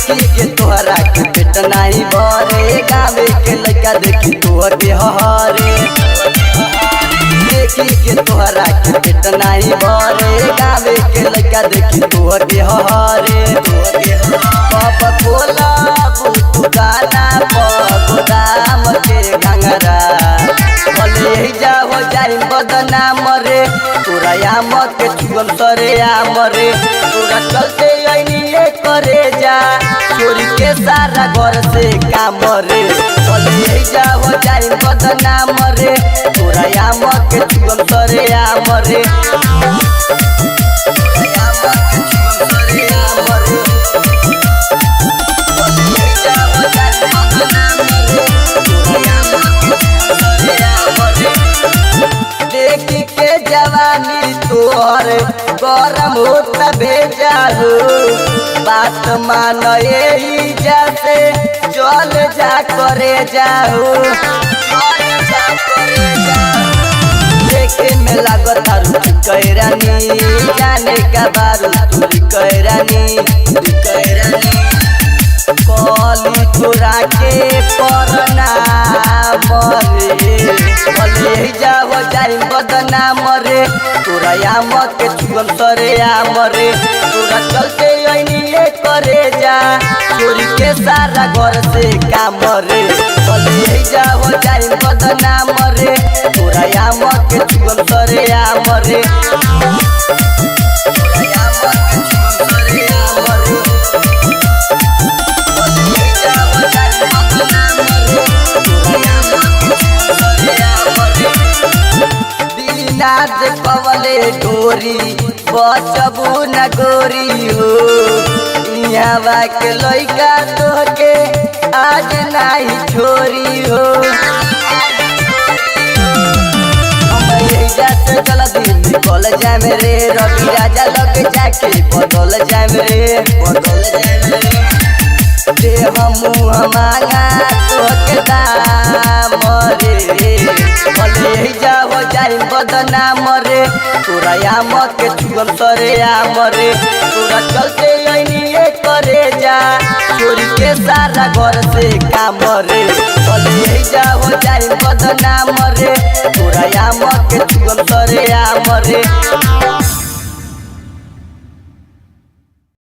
देखी के तोहरा के पेट नहीं भरे गावे के लड़का देखी तोहर के हरे देखी के तोहरा के पेट नहीं भरे गावे के लड़का देखी तोहर के हरे बाबा बोला बुतु गाना गोदाम के घंगरा बोले जा हो जाई बदनाम रे तोरा आम के छुअम सरे आम रे तोरा चलते ऐनिए करे जा चोरी के सारा घर से काम रे बोले जा हो जाई बदनाम रे तोरा आम के छुअम सरे आम रे देखी के जवानी तोहर गरम होता भेजा हो बात मान यही जैसे चल जा करे जाओ देखे में लागत रुचि कैरानी जाने का बारू तुरी कैरानी कली चोरा के परना मरे बोले जा हो जाई बदनाम रे तोरा आम के छुअम सरे आम रे तोरा चलते ऐनिए करे जा चोरी के सारा घर से काम रे बोले जा हो जाई बदनाम रे तोरा आम के छुअम सरे आम रे नाच कवले डोरी बचबू न गोरी हो यहाँ के लइका तोहके आज नहीं छोरी हो जल्दी निकल जाए रे रवि राजा लग जाके बदल जाए रे दे हमू हमारा तोहके दाम रे बोले जा हो जाई बदनाम रे तोरा आम के छुअम सरे आम रे तोरा चलते ऐनिए करे जा चोरी के सारा घर से काम रे बोले जा हो जाई बदनाम रे तोरा आम के छुअम सरे आम रे।